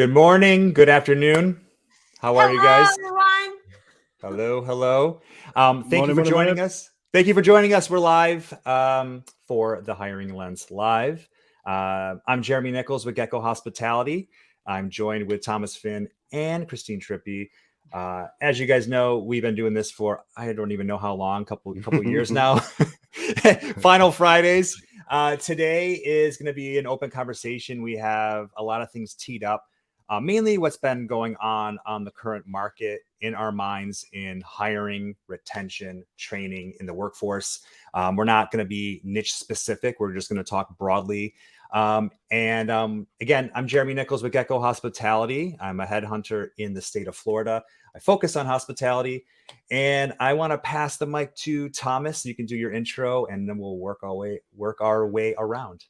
Good morning, good afternoon. How are you Hello, guys? everyone. Hello. Thank you Morning, for morning, joining morning. us. Thank you for joining us. We're live for the Hiring Lens Live. I'm Jeremy Nichols with Gecko Hospitality. I'm joined with Thomas Finn and Christine Trippi. As you guys know, we've been doing this for I don't even know how long, couple years now. Final Fridays. Today is going to be an open conversation. We have a lot of things teed up. Mainly what's been going on the current market in our minds in hiring, retention, training in the workforce. We're not going to be niche specific. We're just going to talk broadly. Again, I'm Jeremy Nichols with Gecko Hospitality. I'm a headhunter in the state of Florida. I focus on hospitality, and I want to pass the mic to Thomas. You can do your intro, and then we'll work our way around.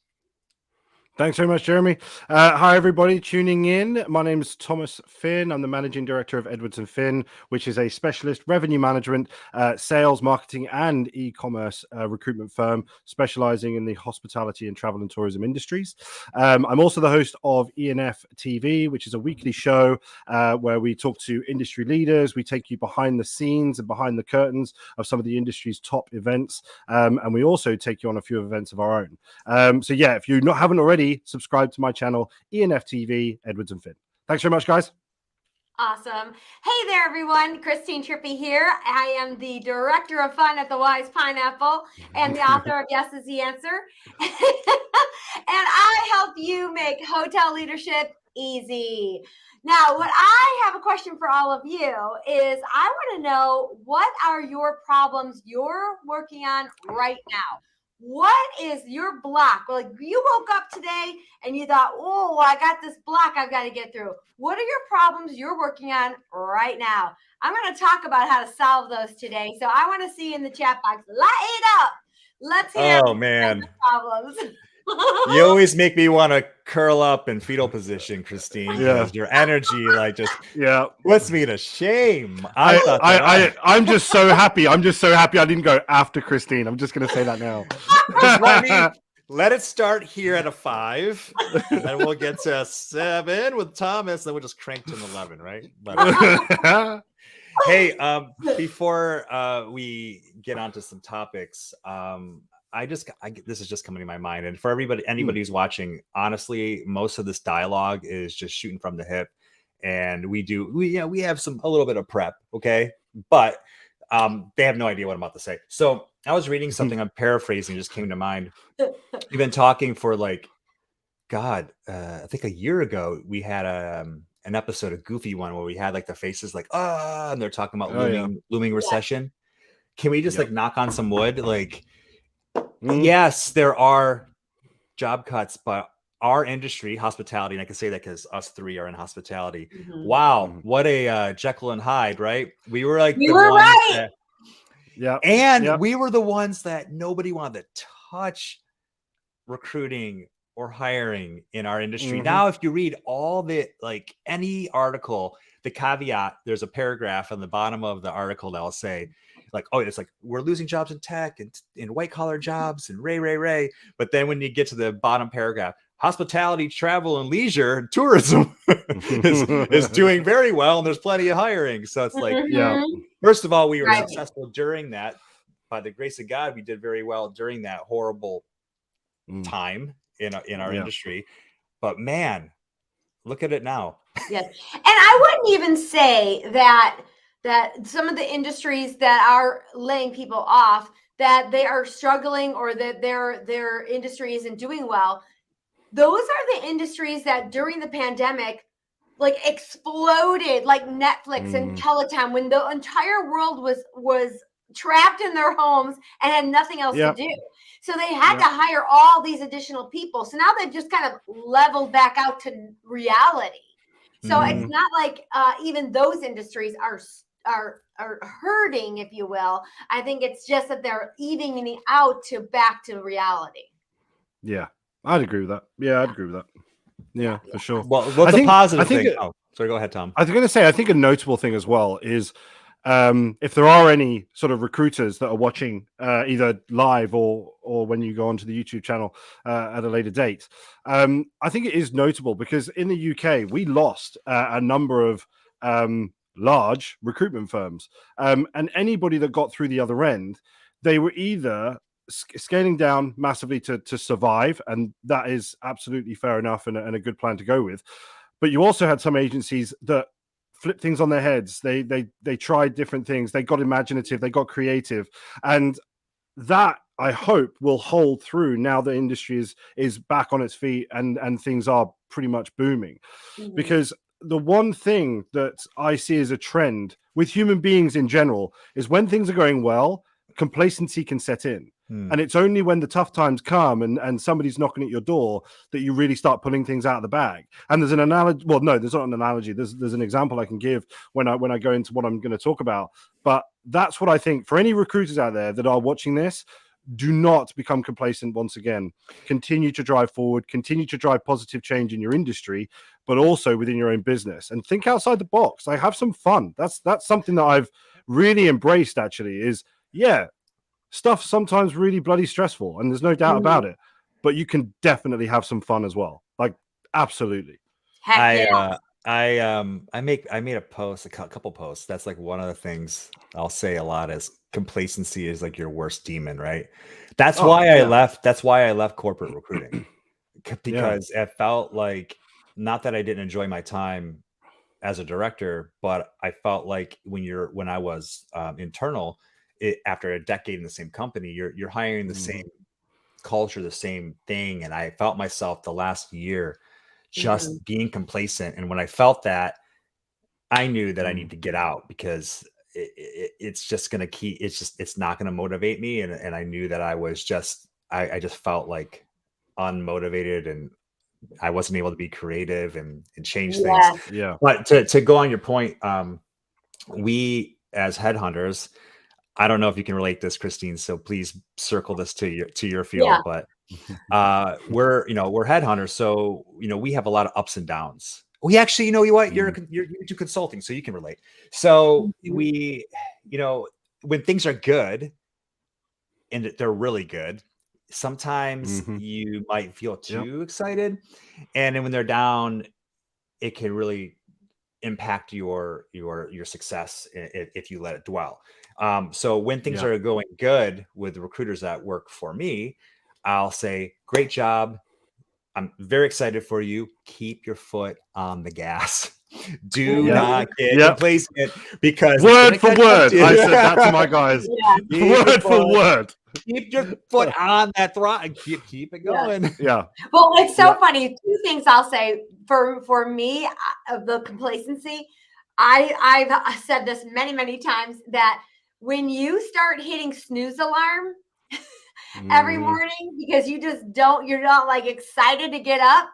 Thanks very much, Jeremy. Hi, everybody tuning in. My name is Thomas Finn. I'm the Managing Director of Edwards & Finn, which is a specialist revenue management, sales, marketing, and e-commerce recruitment firm specializing in the hospitality and travel and tourism industries. I'm also the host of ENF TV, which is a weekly show where we talk to industry leaders. We take you behind the scenes and behind the curtains of some of the industry's top events. And we also take you on a few events of our own. So yeah, if you haven't already, subscribe to my channel, ENF TV, Edwards & Finn. Thanks very much, guys. Awesome. Hey there, everyone. Christine Trippi here. I am the Director of Fun at the Wise Pineapple and the author of Yes is the Answer. And I help you make hotel leadership easy. Now, what I have a question for all of you is I want to know, what are your problems you're working on right now? What is your block? Like, you woke up today and you thought, oh, I got this block I've got to get through. What are your problems you're working on right now? I'm going to talk about how to solve those today. So I want to see in the chat box, light it up. Let's hear man, problems. You always make me want to curl up in fetal position, Christine, because your energy puts me to shame. I'm just so happy. I'm just so happy I didn't go after Christine. I'm just going to say that now. Just let it start here at a 5, and then we'll get to a 7 with Thomas, then we'll just crank to an 11, right? But, hey, before we get onto some topics, this is just coming to my mind, and for anybody who's watching, honestly, most of this dialogue is just shooting from the hip, and we have a little bit of prep, okay, but they have no idea what I'm about to say. So I was reading something, I'm paraphrasing, just came to mind. We've been talking for I think a year ago we had an episode, a goofy one, where we had like the faces like and they're talking about looming recession. Can we just knock on some wood? Yes, there are job cuts, but our industry, hospitality, and I can say that because us three are in hospitality. Wow, what a Jekyll and Hyde, right? We were like, we were right. We were the ones that nobody wanted to touch recruiting or hiring in our industry. Now, if you read all the any article, the caveat, there's a paragraph on the bottom of the article that'll say, it's like we're losing jobs in tech and in white collar jobs and ray. But then when you get to the bottom paragraph, hospitality, travel, and leisure and tourism is doing very well, and there's plenty of hiring. So it's like, first of all, we were successful during that. By the grace of God, we did very well during that horrible time in our industry. But man, look at it now. Yes, and I wouldn't even say that some of the industries that are laying people off, that they are struggling or that their industry isn't doing well. Those are the industries that during the pandemic exploded, like Netflix and Peloton, when the entire world was trapped in their homes and had nothing else to do. So they had to hire all these additional people. So now they've just kind of leveled back out to reality. So it's not like even those industries are hurting, if you will. I think it's just that they're evening out back to reality. Yeah, I'd agree with that. Yeah, for sure. Well, what's a positive thing? Sorry, go ahead, Tom. I was going to say, I think a notable thing as well is if there are any sort of recruiters that are watching either live or when you go onto the YouTube channel at a later date, I think it is notable because in the UK we lost a number of large recruitment firms, and anybody that got through the other end, they were either scaling down massively to survive, and that is absolutely fair enough and a good plan to go with. But you also had some agencies that flipped things on their heads. They tried different things. They got imaginative. They got creative, and that I hope will hold through now the industry is back on its feet and things are pretty much booming. Mm-hmm. Because the one thing that I see as a trend with human beings in general is when things are going well, complacency can set in. And it's only when the tough times come and somebody's knocking at your door that you really start pulling things out of the bag. And there's an analogy. Well, no, there's not an analogy. There's an example I can give when I go into what I'm going to talk about. But that's what I think for any recruiters out there that are watching this. Do not become complacent once again. Continue to drive forward, continue to drive positive change in your industry, but also within your own business, and think outside the box. Like, have some fun. That's something that I've really embraced, actually, is stuff sometimes really bloody stressful, and there's no doubt about it, but you can definitely have some fun as well. Like, absolutely. Heck I made a post, a couple posts. That's like one of the things I'll say a lot is complacency is like your worst demon, right? That's why I left. That's why I left corporate recruiting, because it felt like, not that I didn't enjoy my time as a director, but I felt like when I was internal, after a decade in the same company, you're hiring the same culture, the same thing, and I felt myself the last year just being complacent. And when I felt that, I knew that I need to get out, because it's just going to keep, it's not going to motivate me. And I knew that I was just, I just felt like unmotivated, and I wasn't able to be creative and change things. Yeah. But to go on your point, we as headhunters, I don't know if you can relate this, Christine, so please circle this to your field, but we're headhunters. So, we have a lot of ups and downs. We actually, you do consulting, so you can relate. So we, when things are good and they're really good, sometimes you might feel too excited. And then when they're down, it can really impact your success if you let it dwell. So when things are going good with the recruiters that work for me, I'll say, great job. I'm very excited for you. Keep your foot on the gas. Do not get complacent, because word for word, I said that to my guys. Word for word. Keep your foot on that throttle and keep it going. Yeah. Well, it's so funny. Two things I'll say for me of the complacency. I've said this many times, that when you start hitting snooze alarm every morning because you're not like excited to get up,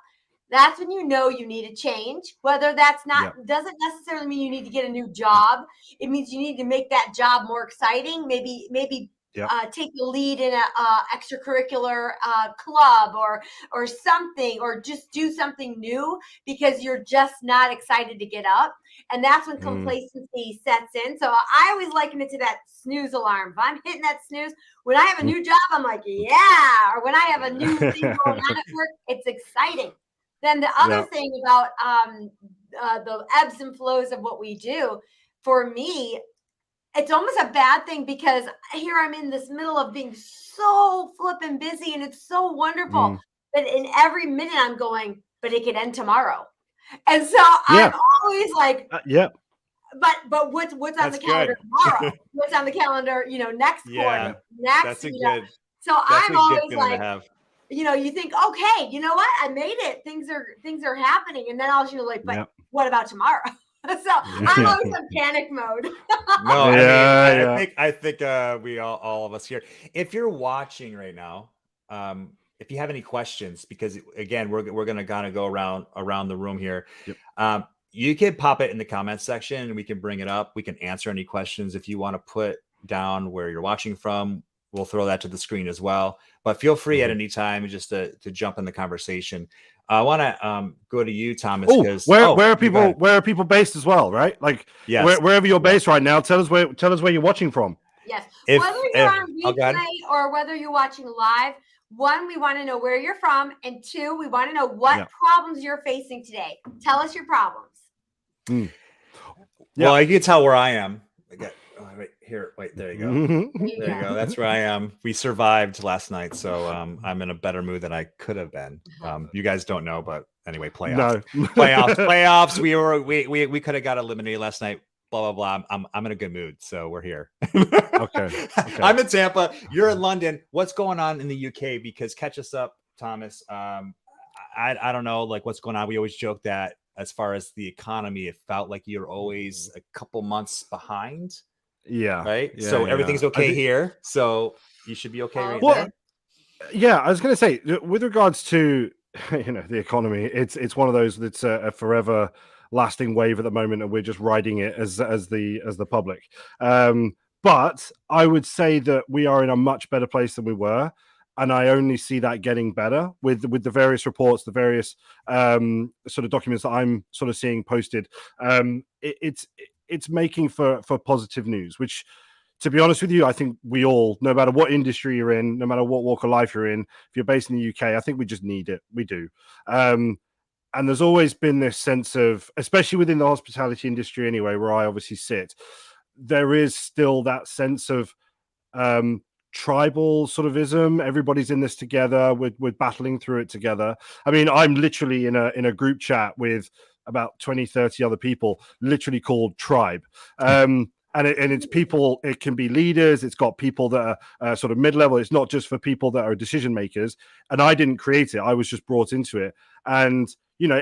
that's when you know you need a change. Whether that's doesn't necessarily mean you need to get a new job. It means you need to make that job more exciting. Maybe take the lead in a extracurricular club or something, or just do something new because you're just not excited to get up. And that's when complacency sets in. So I always liken it to that snooze alarm. If I'm hitting that snooze, when I have a new job, I'm like, yeah. Or when I have a new thing going on at work, it's exciting. Then the other thing about the ebbs and flows of what we do, for me, it's almost a bad thing, because here I'm in this middle of being so flippin' busy, and it's so wonderful. But in every minute I'm going, but it could end tomorrow. And so I'm always like, but what's on the calendar tomorrow? What's on the calendar, next quarter, next, that's a good. So I'm always like, you think, okay, you know what? I made it. Things are happening. And then I'll just like, but what about tomorrow? So I'm always in panic mode. No, I think we all of us here. If you're watching right now, if you have any questions, because again, we're gonna kind of go around the room here. You can pop it in the comments section and we can bring it up. We can answer any questions. If you want to put down where you're watching from, we'll throw that to the screen as well. But feel free at any time just to jump in the conversation. I want to go to you, Thomas. Where are people based as well, right? Like wherever you're based right now, tell us where you're watching from. Yes. Whether you're on replay or whether you're watching live, one, we want to know where you're from, and two, we want to know what problems you're facing today. Tell us your problems. Well, I can tell where I am. Wait, there you go. There you go. That's where I am. We survived last night, so I'm in a better mood than I could have been. You guys don't know, but anyway, playoffs. We could have got eliminated last night. Blah blah blah. I'm in a good mood, so we're here. Okay. I'm in Tampa. You're in London. What's going on in the UK? Because catch us up, Thomas. I don't know, like what's going on. We always joke that as far as the economy, it felt like you're always a couple months behind. Yeah. Right. So everything's okay here. So you should be okay there. Yeah, I was going to say, with regards to the economy, it's one of those that's a forever lasting wave at the moment, and we're just riding it as the public. But I would say that we are in a much better place than we were, and I only see that getting better with the various reports, the various sort of documents that I'm sort of seeing posted. It's making for positive news, which, to be honest with you, I think we all, no matter what industry you're in, no matter what walk of life you're in, if you're based in the UK, I think we just need it. We do. And there's always been this sense of, especially within the hospitality industry anyway, where I obviously sit, there is still that sense of tribal sort of ism. Everybody's in this together. We're battling through it together. I mean, I'm literally in a group chat with about 20, 30 other people, literally called Tribe. And it's people, it can be leaders, it's got people that are sort of mid-level. It's not just for people that are decision makers. And I didn't create it. I was just brought into it. And,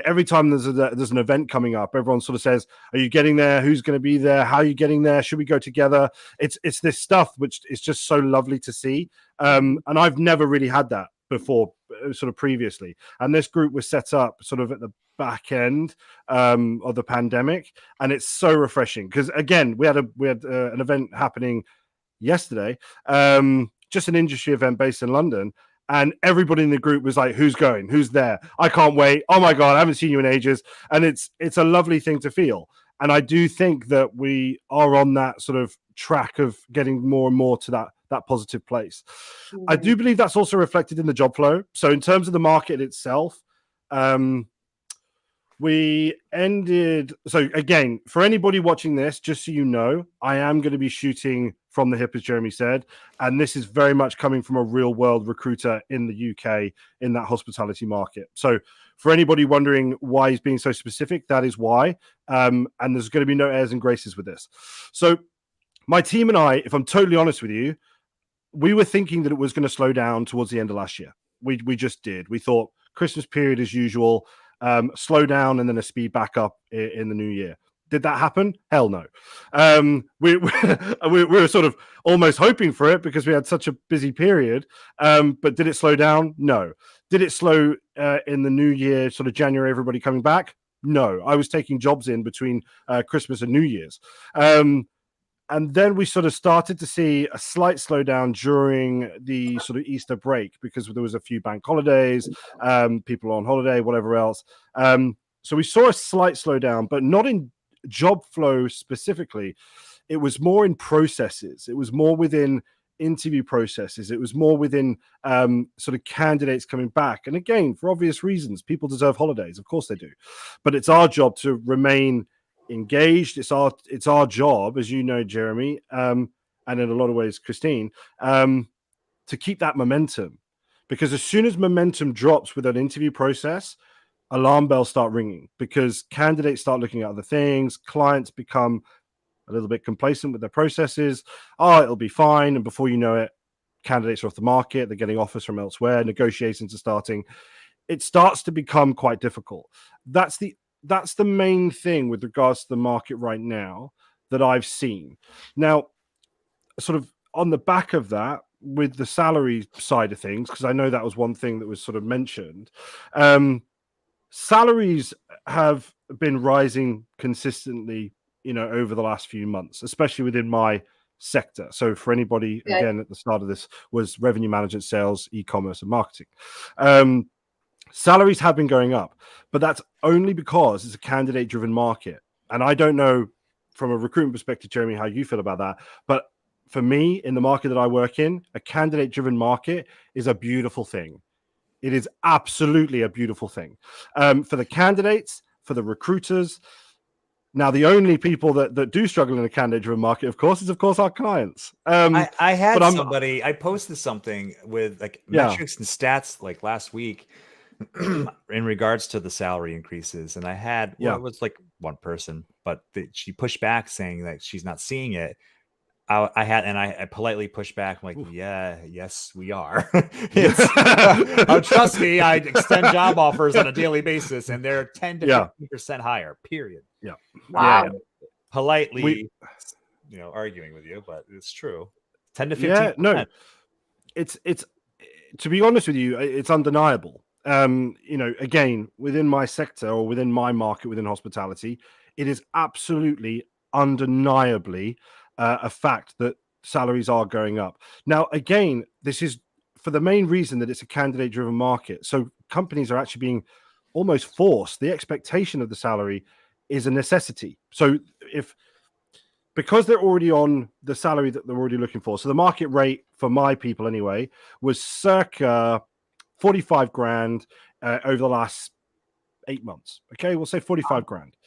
every time there's an event coming up, everyone sort of says, are you getting there? Who's going to be there? How are you getting there? Should we go together? It's this stuff, which is just so lovely to see. And I've never really had that before, sort of previously. And this group was set up sort of at the back end of the pandemic, and it's so refreshing because, again, we had an event happening yesterday, just an industry event based in London, and everybody in the group was like, who's going, who's there, I can't wait, oh my god, I haven't seen you in ages. And it's a lovely thing to feel. And I do think that we are on that sort of track of getting more and more to that positive place. I do believe that's also reflected in the job flow. So in terms of the market itself, we ended. So again, for anybody watching this, just so you know, I am going to be shooting from the hip, as Jeremy said, and this is very much coming from a real world recruiter in the UK in that hospitality market. So for anybody wondering why he's being so specific, that is why. And there's going to be no airs and graces with this. So my team and I, if I'm totally honest with you, we were thinking that it was going to slow down towards the end of last year. We just did. We thought Christmas period as usual, slow down and then a speed back up in the new year. Did that happen? Hell no. We were sort of almost hoping for it because we had such a busy period. But did it slow down? No. Did it slow in the new year, sort of January, everybody coming back? No. I was taking jobs in between Christmas and New Year's. And then we sort of started to see a slight slowdown during the sort of Easter break because there was a few bank holidays, people on holiday, whatever else. So we saw a slight slowdown, but not in job flow specifically. It was more in processes. It was more within interview processes. It was more within sort of candidates coming back. And again, for obvious reasons, people deserve holidays. Of course they do. But it's our job to remain engaged. It's our job, as you know, Jeremy, and in a lot of ways, Christine, to keep that momentum. Because as soon as momentum drops with an interview process, alarm bells start ringing because candidates start looking at other things. Clients become a little bit complacent with their processes. Oh, it'll be fine. And before you know it, candidates are off the market. They're getting offers from elsewhere. Negotiations are starting. It starts to become quite difficult. That's the main thing with regards to the market right now that I've seen. Now, sort of on the back of that, with the salary side of things, because I know that was one thing that was sort of mentioned, salaries have been rising consistently, over the last few months, especially within my sector. So for anybody, again, at the start of this was revenue management, sales, e-commerce, and marketing. salaries have been going up, but that's only because it's a candidate-driven market. And I don't know from a recruitment perspective, Jeremy, how you feel about that. But for me, in the market that I work in, a candidate-driven market is a beautiful thing. It is absolutely a beautiful thing for the candidates, for the recruiters. Now, the only people that do struggle in a candidate-driven market, of course, is our clients. I had somebody. I posted something with like metrics and stats like last week in regards to the salary increases, and I had it was like one person, but she pushed back saying that she's not seeing it. I politely pushed back. I'm like, yes, we are. Trust me, I extend job offers on a daily basis, and they're 10 to 15% higher. Period. Yeah. Wow. Yeah. Politely, arguing with you, but it's true. 10 to 15%. Yeah, no, it's to be honest with you, it's undeniable. Again, within my sector or within my market within hospitality, it is absolutely undeniably a fact that salaries are going up. Now, again, this is for the main reason that it's a candidate-driven market. So companies are actually being almost forced. The expectation of the salary is a necessity. So because they're already on the salary that they're already looking for. So the market rate for my people anyway was circa 45 grand over the last 8 months. Okay, we'll say 45 grand.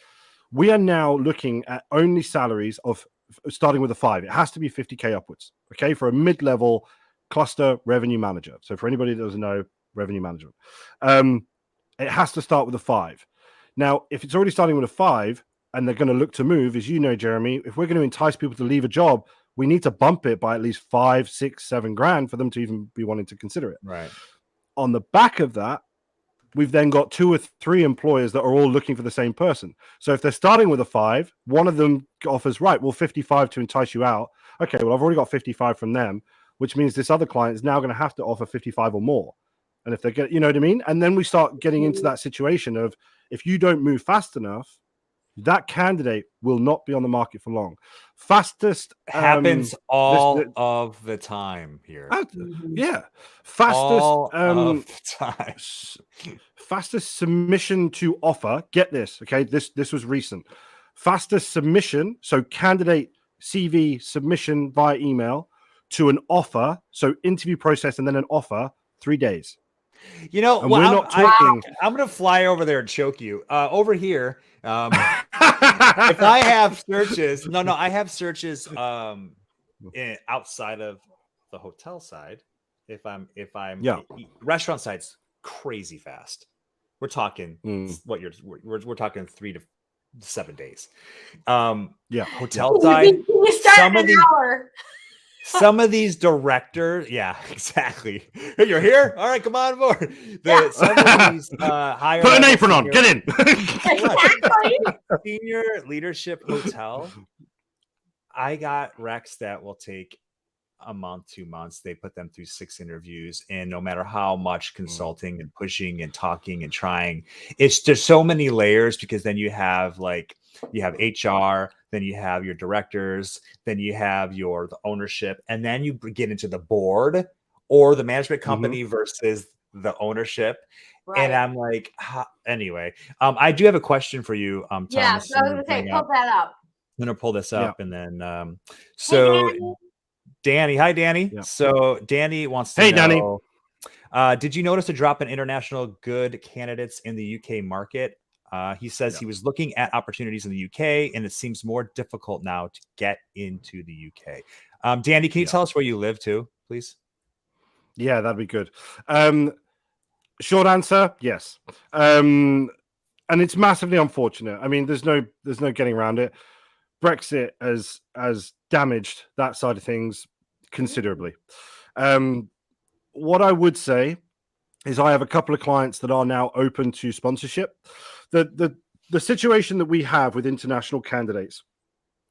We are now looking at only salaries of starting with a 5. It has to be 50K upwards. Okay, for a mid-level cluster revenue manager. So for anybody that doesn't know revenue management, it has to start with a 5. Now, if it's already starting with a 5 and they're going to look to move, as you know, Jeremy, if we're going to entice people to leave a job, we need to bump it by at least 5, 6, 7 grand for them to even be wanting to consider it. Right. On the back of that, we've then got 2 or 3 employers that are all looking for the same person. So if they're starting with a 5, one of them offers, right, well, 55 to entice you out. Okay, well, I've already got 55 from them, which means this other client is now going to have to offer 55 or more. And if they get, you know what I mean? And then we start getting into that situation of if you don't move fast enough, that candidate will not be on the market for long. Fastest happens all of the time here. Fastest all of the time. Fastest submission to offer. Get this, okay? This was recent. Fastest submission, so candidate CV submission via email to an offer, so interview process and then an offer, 3 days. You know, we're not talking. I'm going to fly over there and choke you. Over here, if I have searches, I have searches outside of the hotel side. If I'm restaurant side's crazy fast. We're talking we're talking 3 to 7 days. Hotel side. Some of these directors, exactly. Hey, you're here? All right, come on board. Some of these higher put an apron on, get in. Senior leadership hotel. I got recs that will take a month, 2 months. They put them through 6 interviews, and no matter how much consulting and pushing and talking and trying, there's so many layers, because then you have HR, then you have your directors, then you have the ownership, and then you get into the board or the management company versus the ownership. Right. And I'm like, anyway, I do have a question for you, Thomas. Yeah, so I was going to say, pull that up. I'm going to pull this up, and then so Danny. Hi, Danny. Yeah. So Danny wants to know, Danny. Did you notice a drop in international good candidates in the UK market? He says he was looking at opportunities in the UK, and it seems more difficult now to get into the UK. Danny, can you tell us where you live too, please? Yeah, that'd be good. Short answer, yes. And it's massively unfortunate. I mean, there's no getting around it. Brexit has damaged that side of things considerably. What I would say is I have a couple of clients that are now open to sponsorship. The situation that we have with international candidates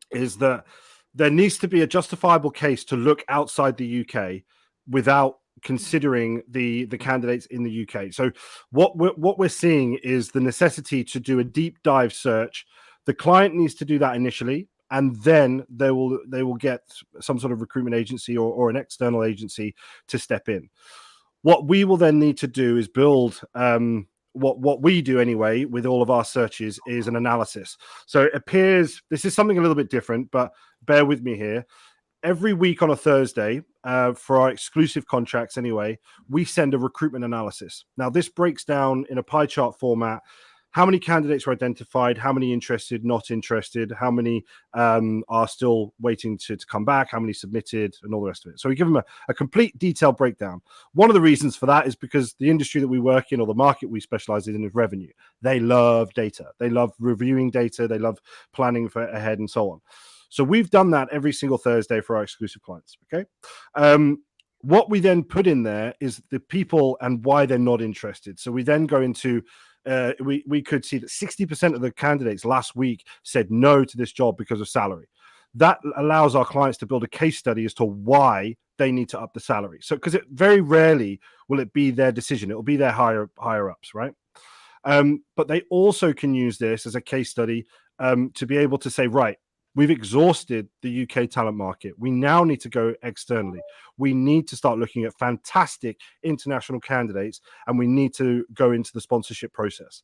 is that there needs to be a justifiable case to look outside the UK without considering the candidates in the UK. So what we're seeing is the necessity to do a deep dive search. The client needs to do that initially, and then they will get some sort of recruitment agency or an external agency to step in. What we will then need to do is build what we do anyway with all of our searches is an analysis. So it appears this is something a little bit different, but bear with me here. Every week on a Thursday, for our exclusive contracts anyway, we send a recruitment analysis. Now, this breaks down in a pie chart format how many candidates were identified, how many interested, not interested, how many are still waiting to come back, how many submitted, and all the rest of it. So we give them a complete detailed breakdown. One of the reasons for that is because the industry that we work in or the market we specialize in is revenue. They love data. They love reviewing data. They love planning for ahead and so on. So we've done that every single Thursday for our exclusive clients, okay? What we then put in there is the people and why they're not interested. So we then go into we could see that 60% of the candidates last week said no to this job because of salary. That allows our clients to build a case study as to why they need to up the salary. So because it very rarely will it be their decision, it will be their higher ups, right? But they also can use this as a case study to be able to say, right, we've exhausted the UK talent market. We now need to go externally. We need to start looking at fantastic international candidates, and we need to go into the sponsorship process.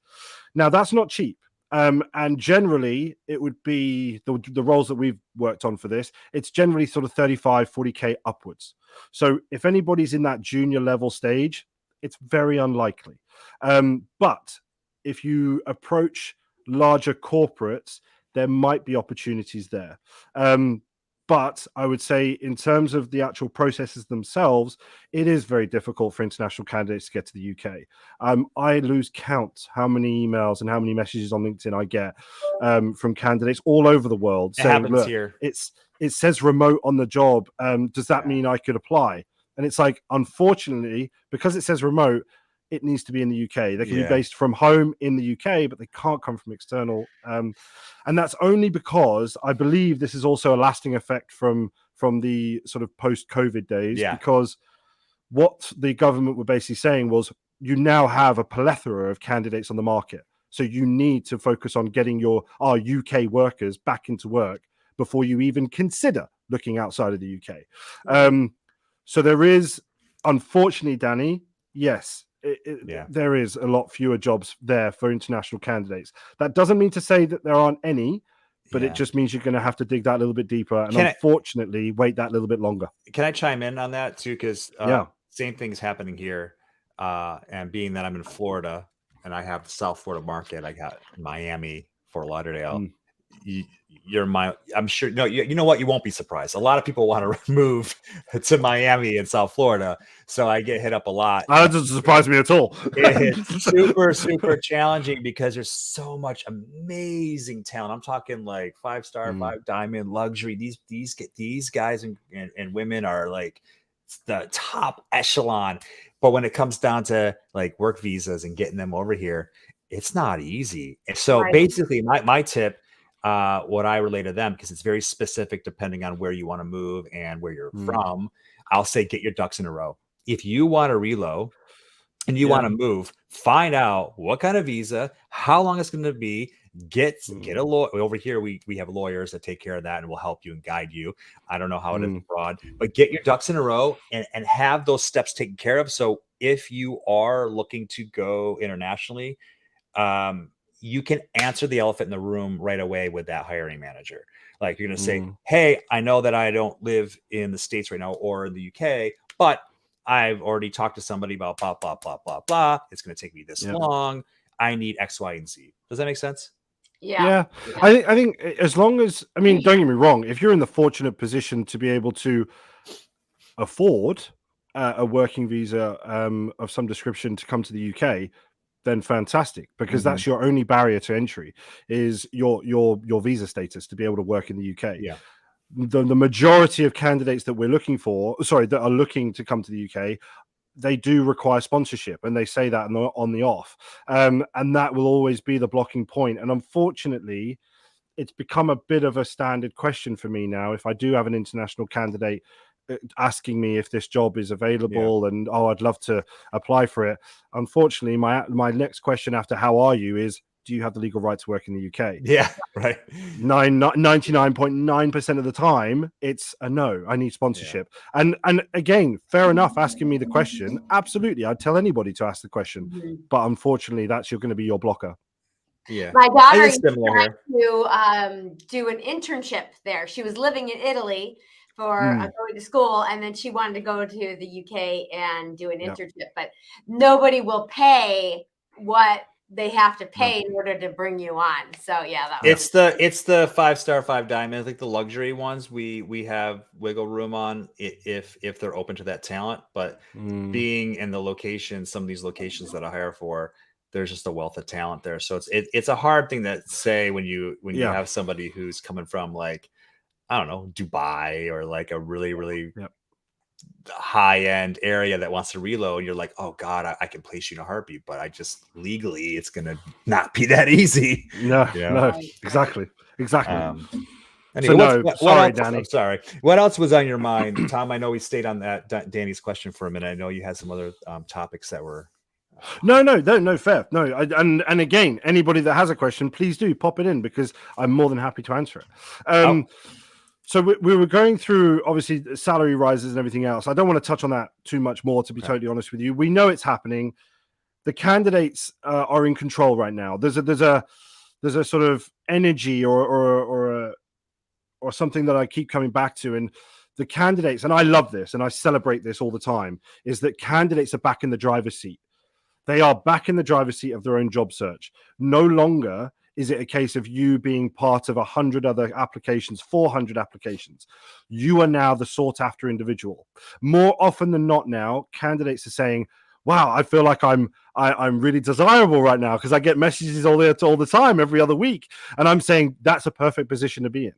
Now, that's not cheap. And generally, it would be the roles that we've worked on for this. It's generally sort of 35, 40K upwards. So if anybody's in that junior level stage, it's very unlikely. But if you approach larger corporates, there might be opportunities there. But I would say in terms of the actual processes themselves, it is very difficult for international candidates to get to the UK. I lose count how many emails and how many messages on LinkedIn I get from candidates all over the world saying, look, here. it says remote on the job. Does that mean I could apply? And it's like, unfortunately, because it says remote, it needs to be in the UK. They can be based from home in the UK, but they can't come from external. And that's only because I believe this is also a lasting effect from the sort of post-COVID days, because what the government were basically saying was you now have a plethora of candidates on the market. So you need to focus on getting our UK workers back into work before you even consider looking outside of the UK. So there is, unfortunately, Danny, yes, there is a lot fewer jobs there for international candidates. That doesn't mean to say that there aren't any, but it just means you're going to have to dig that a little bit deeper and unfortunately wait that little bit longer. Can I chime in on that too? Because same thing's happening here. And being that I'm in Florida and I have the South Florida market, I got Miami, Fort Lauderdale. I'm sure. No, you know what? You won't be surprised. A lot of people want to move to Miami and South Florida, so I get hit up a lot. That doesn't surprise me at all. It's super challenging because there's so much amazing talent. I'm talking like 5-star, 5-diamond luxury. These guys and women are like the top echelon. But when it comes down to like work visas and getting them over here, it's not easy. And so basically, my tip. What I relay to them, because it's very specific depending on where you want to move and where you're from, I'll say get your ducks in a row. If you want to reload and you want to move, find out what kind of visa, how long it's going to be, get a lawyer. Over here, we have lawyers that take care of that and will help you and guide you. I don't know how it is abroad, but get your ducks in a row and have those steps taken care of. So if you are looking to go internationally, you can answer the elephant in the room right away with that hiring manager. Like you're going to say, hey, I know that I don't live in the States right now or in the UK, but I've already talked to somebody about blah, blah, blah, blah, blah. It's going to take me this long. I need X, Y, and Z. Does that make sense? Yeah. I think as long as, I mean, don't get me wrong. If you're in the fortunate position to be able to afford a working visa of some description to come to the UK, then fantastic, because that's your only barrier to entry is your visa status to be able to work in the UK. The majority of candidates that we're looking for, that are looking to come to the UK, they do require sponsorship, and they say that on the off, and that will always be the blocking point. And unfortunately, it's become a bit of a standard question for me now. If I do have an international candidate asking me if this job is available and I'd love to apply for it, unfortunately my next question after how are you is, do you have the legal right to work in the UK? Yeah, right. 99.9% of the time, it's a no. I need sponsorship. Yeah. And again, fair enough asking me the question. Absolutely, I'd tell anybody to ask the question. But unfortunately, that's going to be your blocker. Yeah, my daughter is similar here. to do an internship there. She was living in Italy for going to school, and then she wanted to go to the UK and do an internship, but nobody will pay what they have to pay in order to bring you on. So yeah, it's the 5-star 5 diamond, like the luxury ones. We have wiggle room on if they're open to that talent, but being in the location, some of these locations that I hire for, there's just a wealth of talent there. So it's a hard thing to say when you have somebody who's coming from, like, I don't know, Dubai or like a really high end area that wants to reload. You're like, oh God, I can place you in a heartbeat, but I just legally, it's gonna not be that easy. No, exactly. Anyway, sorry, Danny. I'm sorry. What else was on your mind, Tom? I know we stayed on that Danny's question for a minute. I know you had some other topics that were. No, fair. No, and again, anybody that has a question, please do pop it in, because I'm more than happy to answer it. So we were going through, obviously, salary rises and everything else. I don't want to touch on that too much more, to be totally honest with you. We know it's happening. The candidates are in control right now. There's a sort of energy or something that I keep coming back to, and the candidates, and I love this and I celebrate this all the time, is that candidates are back in the driver's seat. They are back in the driver's seat of their own job search. No longer is it a case of you being part of 100 other applications, 400 applications. You are now the sought after individual. More often than not now, candidates are saying, wow, I feel like I'm really desirable right now, because I get messages all the time, every other week. And I'm saying that's a perfect position to be in.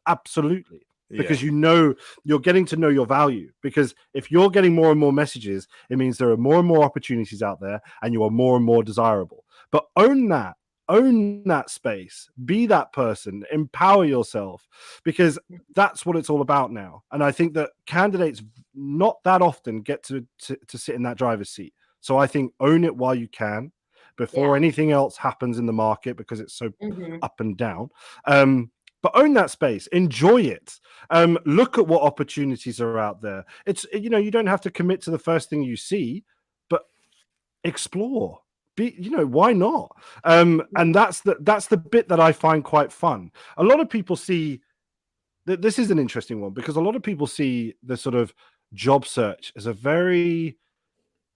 Absolutely. Because you're getting to know your value. Because if you're getting more and more messages, it means there are more and more opportunities out there, and you are more and more desirable. But own that space, be that person, empower yourself, because that's what it's all about now. And I think that candidates not that often get to sit in that driver's seat. So I think own it while you can, before anything else happens in the market, because it's so up and down. But own that space, enjoy it. Look at what opportunities are out there. It's, you don't have to commit to the first thing you see, but explore. Why not? And that's the bit that I find quite fun. A lot of people see that this is an interesting one, because a lot of people see the sort of job search as a very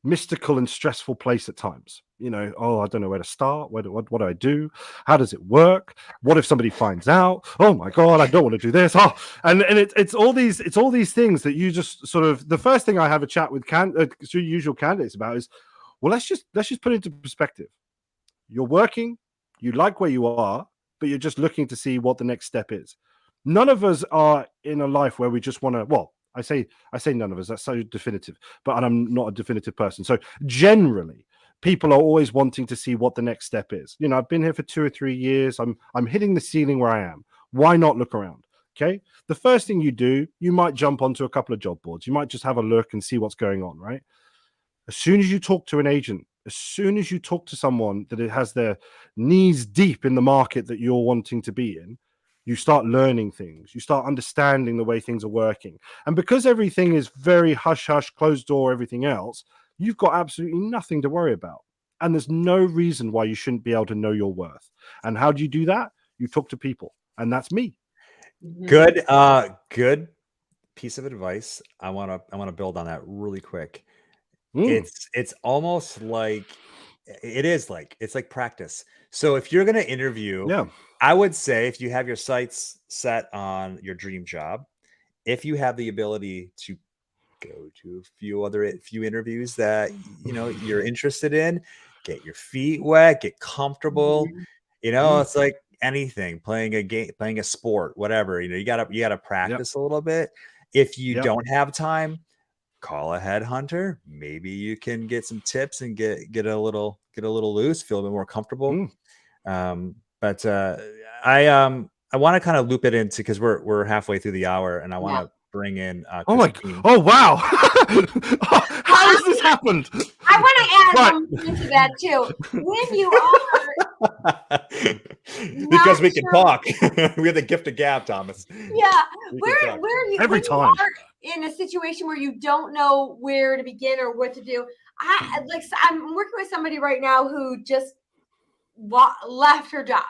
mystical and stressful place at times. Oh, I don't know where to start. What do I do? How does it work? What if somebody finds out? Oh my God, I don't want to do this. And it's all these things that you just sort of, the first thing I have a chat with usual candidates about is, well, let's just put it into perspective. You're working, you like where you are, but you're just looking to see what the next step is. None of us are in a life where we just want to, well, I say none of us, that's so definitive, but I'm not a definitive person. So generally, people are always wanting to see what the next step is. I've been here for 2 or 3 years. I'm hitting the ceiling where I am. Why not look around? Okay. The first thing you do, you might jump onto a couple of job boards. You might just have a look and see what's going on, right? As soon as you talk to an agent, as soon as you talk to someone that it has their knees deep in the market that you're wanting to be in, you start learning things. You start understanding the way things are working. And because everything is very hush-hush, closed door, everything else, you've got absolutely nothing to worry about. And there's no reason why you shouldn't be able to know your worth. And how do you do that? You talk to people. And that's me. Good piece of advice. I want to build on that really quick. It's almost like it's like practice. So if you're going to interview, I would say, if you have your sights set on your dream job, if you have the ability to go to a few interviews that you're interested in, get your feet wet, get comfortable. It's like anything, playing a game, playing a sport, whatever. You gotta practice a little bit. If you don't have time, call a headhunter. Maybe you can get some tips and get a little loose, feel a bit more comfortable. But I want to kind of loop it into, because we're halfway through the hour, and I want to bring in oh wow. How has this happened? I want to add something to that too. When you are Because we can talk. We have the gift of gab, Thomas. Yeah. Where you every when time you are in a situation where you don't know where to begin or what to do. I'm working with somebody right now who just left her job,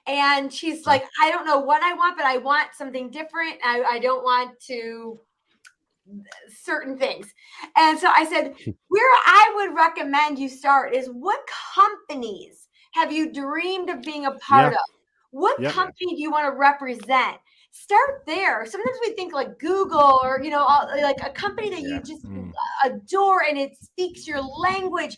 and she's like, I don't know what I want, but I want something different. I don't want to certain things. And so I said, where I would recommend you start is, what companies have you dreamed of being a part of? What company do you want to represent? Start there. Sometimes we think like Google or, like a company that you just adore and it speaks your language.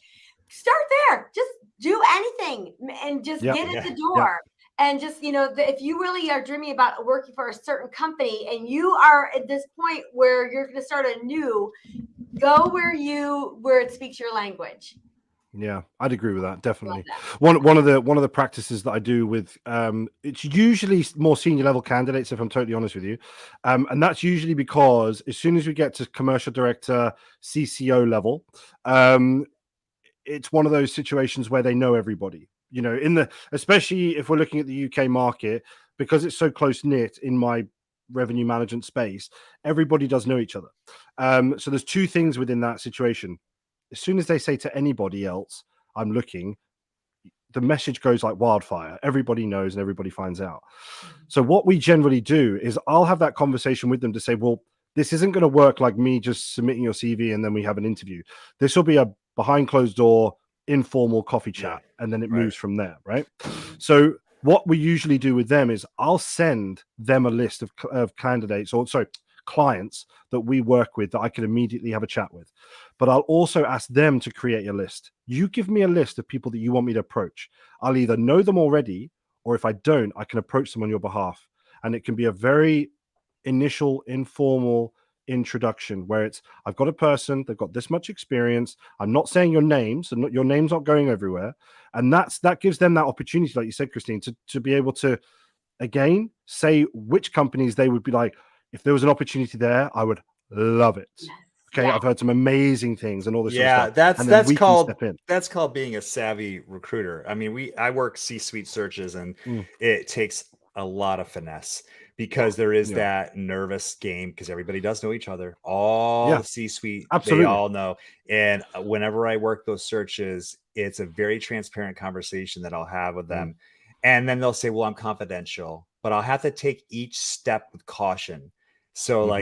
Start there. Just do anything and just get in the door. And just, if you really are dreaming about working for a certain company and you are at this point where you're going to start anew, go where it speaks your language. Yeah, I'd agree with that. Definitely. One of the practices that I do with it's usually more senior level candidates, if I'm totally honest with you. And that's usually because as soon as we get to commercial director, CCO level, it's one of those situations where they know everybody. Especially if we're looking at the UK market, because it's so close knit in my revenue management space, everybody does know each other. So there's two things within that situation. As soon as they say to anybody else, I'm looking, the message goes like wildfire. Everybody knows and everybody finds out. So what we generally do is I'll have that conversation with them to say, well, this isn't going to work like me just submitting your CV and then we have an interview. This will be a behind closed door, informal coffee chat, and then it moves from there, right? So what we usually do with them is I'll send them a list of candidates, or clients that we work with that I can immediately have a chat with. But I'll also ask them to create a list. You give me a list of people that you want me to approach. I'll either know them already, or if I don't, I can approach them on your behalf. And it can be a very initial, informal introduction where it's, I've got a person, they've got this much experience. I'm not saying your names, and your name's not going everywhere. And that gives them that opportunity, like you said, Christine, to be able to, again, say which companies they would be like, if there was an opportunity there, I would love it. Okay, I've heard some amazing things and all this. Yeah, sort of stuff. That's called being a savvy recruiter. I mean, I work C-suite searches, and it takes a lot of finesse because there is that nervous game because everybody does know each other. All the C-suite, they all know. And whenever I work those searches, it's a very transparent conversation that I'll have with them. And then they'll say, well, I'm confidential, but I'll have to take each step with caution. So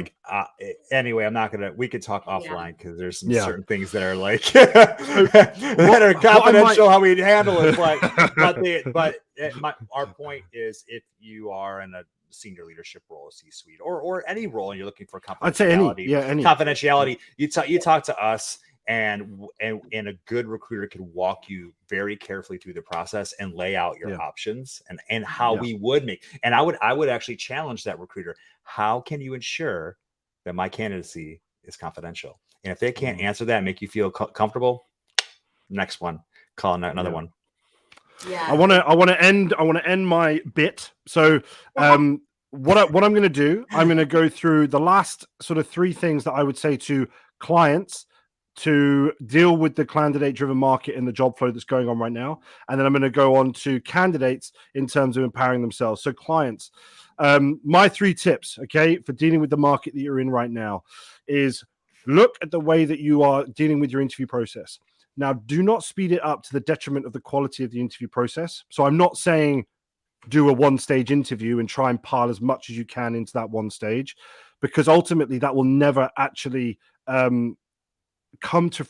anyway, we could talk offline because there's some certain things that are like that are confidential how we handle it. But our point is, if you are in a senior leadership role, C-suite, or any role, and you're looking for confidentiality, I'd say any. Confidentiality, you talk to us. And a good recruiter can walk you very carefully through the process and lay out your options and how we would make. And I would actually challenge that recruiter. How can you ensure that my candidacy is confidential? And if they can't answer that and make you feel comfortable, next one, call another one. Yeah. I want to end my bit. So what I'm going to do, I'm going to go through the last sort of three things that I would say to clients to deal with the candidate-driven market and the job flow that's going on right now. And then I'm going to go on to candidates in terms of empowering themselves. So clients, my three tips, okay, for dealing with the market that you're in right now is look at the way that you are dealing with your interview process. Now, do not speed it up to the detriment of the quality of the interview process. So I'm not saying do a one-stage interview and try and pile as much as you can into that one stage, because ultimately that will never actually come to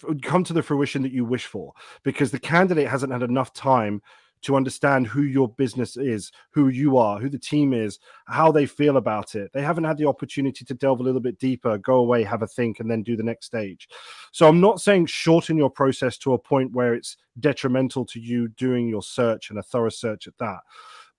the fruition that you wish for, because the candidate hasn't had enough time to understand who your business is, who you are, who the team is, how they feel about it. They haven't had the opportunity to delve a little bit deeper, go away, have a think, and then do the next stage. So I'm not saying shorten your process to a point where it's detrimental to you doing your search and a thorough search at that.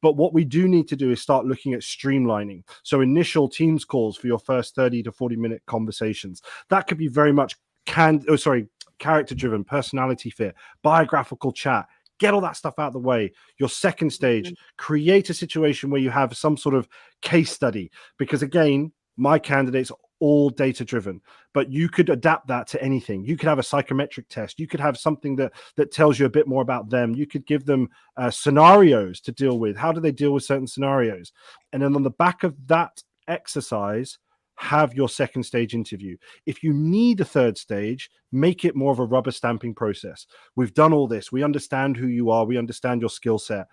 But what we do need to do is start looking at streamlining. So initial Teams calls for your first 30 to 40-minute conversations. That could be very much character-driven, personality fit, biographical chat. Get all that stuff out of the way. Your second stage, create a situation where you have some sort of case study. Because again, my candidates all data driven, but you could adapt that to anything. You could have a psychometric test. You could have something that tells you a bit more about them. You could give them scenarios to deal with. How do they deal with certain scenarios? And then on the back of that exercise, have your second stage interview. If you need a third stage, make it more of a rubber stamping process. We've done all this. We understand who you are. We understand your skill set.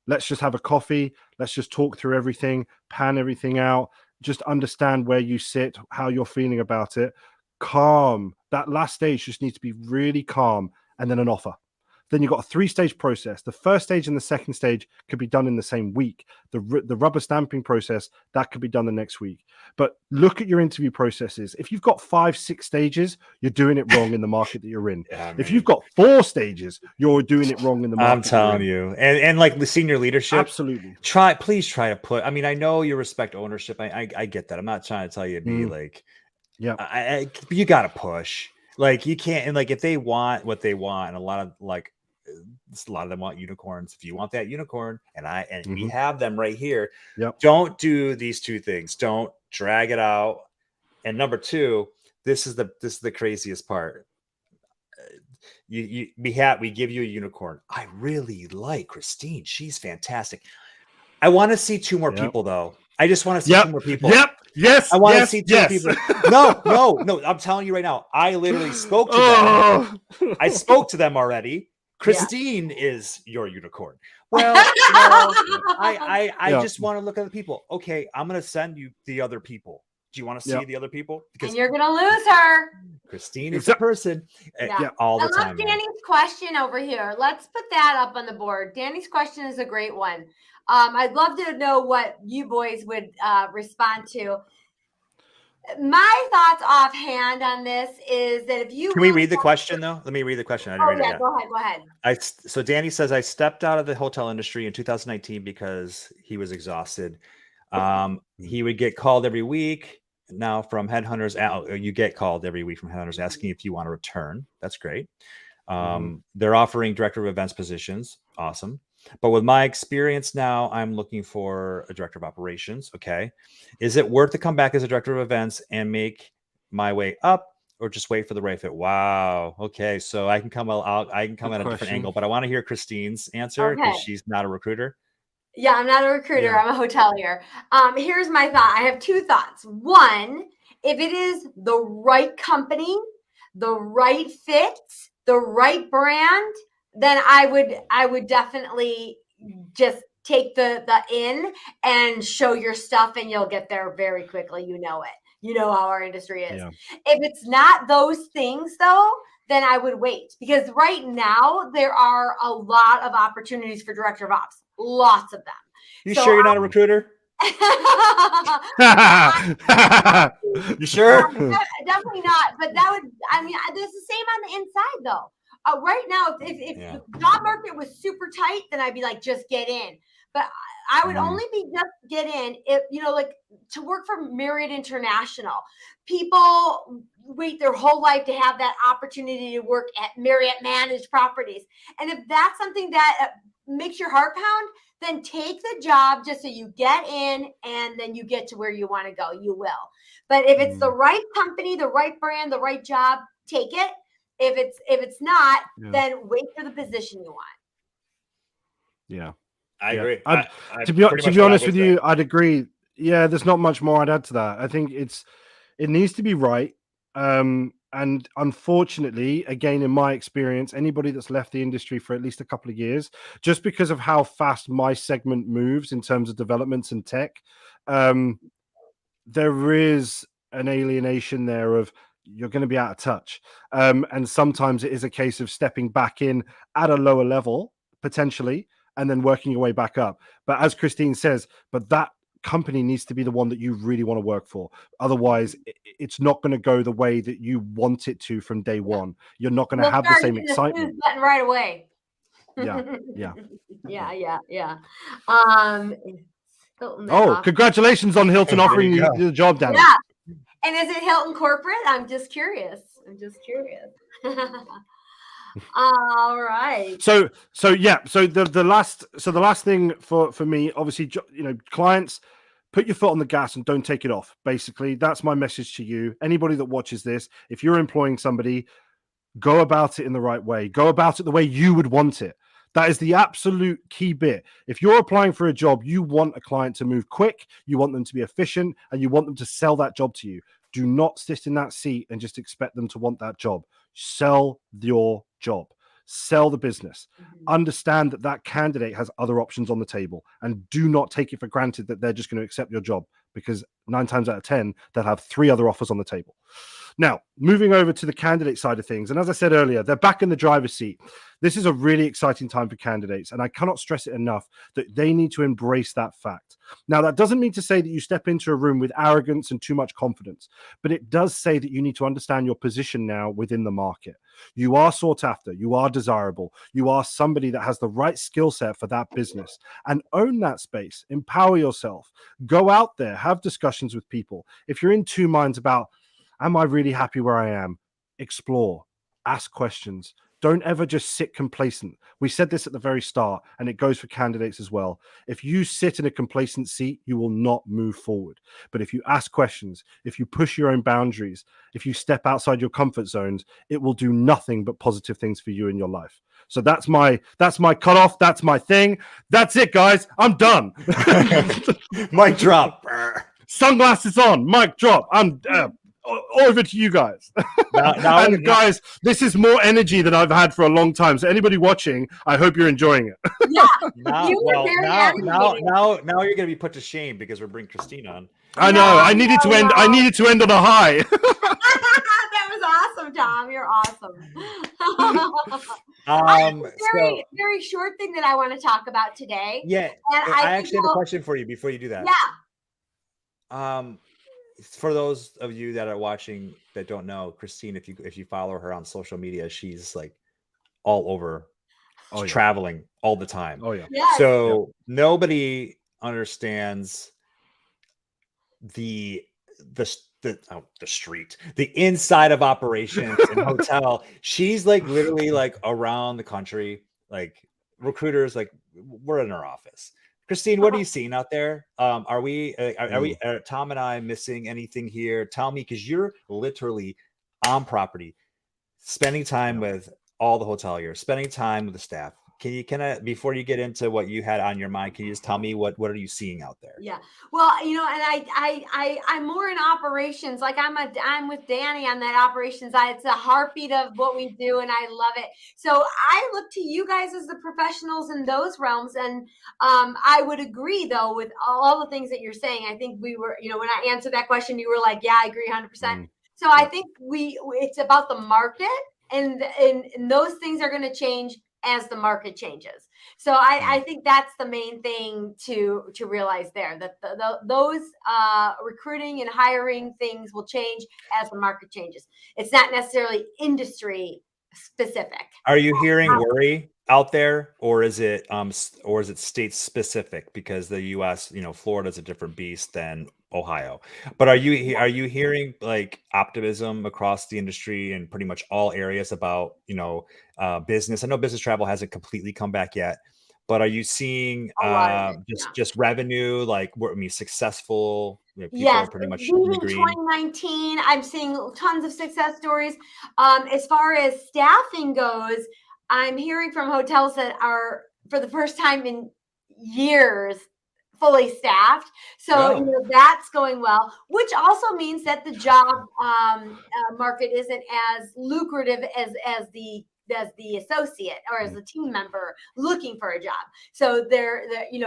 Let's just have a coffee. Let's just talk through everything, pan everything out, just understand where you sit, how you're feeling about it. Calm. That last stage just needs to be really calm, and then an offer. Then you've got a 3-stage process. The first stage and the second stage could be done in the same week. The rubber stamping process, that could be done the next week. But look at your interview processes. If you've got 5-6 stages, you're doing it wrong in the market that you're in. Yeah, if you've got 4 stages, you're doing it wrong in the market. I'm telling you. And like the senior leadership, absolutely. Please try to put, I mean, I know you respect ownership. I get that. I'm not trying to tell you to be like, yeah, you got to push. Like you can't, and like if they want what they want, and a lot of them want unicorns. If you want that unicorn, and we have them right here, don't do these 2 things. Don't drag it out. And number 2, this is the craziest part. We give you a unicorn. I really like Christine. She's fantastic. I want to see 2 more people though. I just want to see 2 more people. Yes. I want to see 2 people. No. I'm telling you right now. I literally spoke to them. I spoke to them already. Christine is your unicorn. Well, I just want to look at the people. Okay, I'm going to send you the other people. Do you want to see the other people? Because you're going to lose her. Christine is a person all the time. I love Danny's question over here. Let's put that up on the board. Danny's question is a great one. I'd love to know what you boys would respond to. My thoughts offhand on this is that if you can we read the question though? Let me read the question. I didn't read it yet. Go ahead. So Danny says, I stepped out of the hotel industry in 2019 because he was exhausted. He would get called every week now from headhunters. You get called every week from headhunters asking if you want to return. That's great. They're offering director of events positions. Awesome. But with my experience now, I'm looking for a director of operations. Okay. Is it worth to come back as a director of events and make my way up, or just wait for the right fit? Wow. Okay. So I can come out. I can come at a different angle, but I want to hear Christine's answer because she's not a recruiter. Yeah, I'm not a recruiter. I'm a hotelier. Here's my thought. I have 2 thoughts. One, if it is the right company, the right fit, the right brand, then I would definitely just take the in and show your stuff, and you'll get there very quickly. You know it. You know how our industry is. Yeah. If it's not those things though, then I would wait, because right now there are a lot of opportunities for director of ops. Lots of them. You sure you're not a recruiter? You sure? Definitely not. But there's the same on the inside though. Right now, if the job market was super tight, then I'd be like, just get in. But I would only be just get in if, like to work for Marriott International. People wait their whole life to have that opportunity to work at Marriott managed properties. And if that's something that makes your heart pound, then take the job just so you get in and then you get to where you want to go. You will. But if it's the right company, the right brand, the right job, take it. If it's not, then wait for the position you want. Yeah, I agree. To be honest with you, I'd agree. Yeah, there's not much more I'd add to that. I think it needs to be right. And unfortunately, again, in my experience, anybody that's left the industry for at least a couple of years, just because of how fast my segment moves in terms of developments and tech, there is an alienation there of you're going to be out of touch. And sometimes it is a case of stepping back in at a lower level, potentially, and then working your way back up. But as Christine says, that company needs to be the one that you really want to work for. Otherwise, it's not going to go the way that you want it to from day one. You're not going to have the same excitement right away. Yeah. Congratulations on Hilton offering you the job, Danny. Yeah. And is it Hilton corporate? I'm just curious. All right. So the last thing for me, obviously, clients, put your foot on the gas and don't take it off. Basically, that's my message to you. Anybody that watches this, if you're employing somebody, go about it in the right way. Go about it the way you would want it. That is the absolute key bit. If you're applying for a job, you want a client to move quick, you want them to be efficient, and you want them to sell that job to you. Do not sit in that seat and just expect them to want that job. Sell your job. Sell the business. Understand that that candidate has other options on the table, and do not take it for granted that they're just going to accept your job, because 9 times out of 10, they'll have 3 other offers on the table. Now, moving over to the candidate side of things, and as I said earlier, they're back in the driver's seat. This is a really exciting time for candidates, and I cannot stress it enough that they need to embrace that fact. Now, that doesn't mean to say that you step into a room with arrogance and too much confidence, but it does say that you need to understand your position now within the market. You are sought after, you are desirable, you are somebody that has the right skill set for that business, and own that space. Empower yourself. Go out there, have discussions with people. If you're in two minds about, am I really happy where I am? Explore, ask questions. Don't ever just sit complacent. We said this at the very start, and it goes for candidates as well. If you sit in a complacent seat, you will not move forward. But if you ask questions, if you push your own boundaries, if you step outside your comfort zones, it will do nothing but positive things for you in your life. So that's my cutoff. That's my thing. That's it, guys. I'm done. Mic drop. Sunglasses on. Mic drop. I'm over to you guys. And guys, this is more energy than I've had for a long time. So anybody watching, I hope you're enjoying it. Yeah. Now you're going to be put to shame because we're bringing Christine on. I know. I needed to end on a high. That was awesome, Tom. You're awesome. Very short thing that I want to talk about today. Yeah. And I actually have a question for you before you do that. Yeah. For those of you that are watching that don't know, Christine, if you follow her on social media, she's like all over, traveling all the time. Oh yeah. Yes. So nobody understands the street, the inside of operations and hotel. She's like literally like around the country, like recruiters, like we're in our office. Christine, what are you seeing out there? Are we Tom and I missing anything here? Tell me, because you're literally on property, spending time with all the hoteliers, spending time with the staff. Can I, before you get into what you had on your mind, can you just tell me what are you seeing out there? Yeah. Well, and I'm more in operations. Like I'm with Danny on that operations side. It's a heartbeat of what we do, and I love it. So I look to you guys as the professionals in those realms. And I would agree though with all the things that you're saying. I think we were, when I answered that question, you were like, yeah, I agree 100%. So I think it's about the market, and those things are going to change as the market changes. So I think that's the main thing to realize there, that those recruiting and hiring things will change as the market changes. It's not necessarily industry specific. Are you hearing worry out there, or is it state specific? Because the U.S., Florida's a different beast than Ohio. But are you hearing like optimism across the industry and pretty much all areas about business? I know business travel hasn't completely come back yet, but are you seeing just revenue, like successful? People are pretty much in the green. 2019, I'm seeing tons of success stories. As far as staffing goes, I'm hearing from hotels that are, for the first time in years, fully staffed. So that's going well, which also means that the job market isn't as lucrative as the associate or as a team member looking for a job. So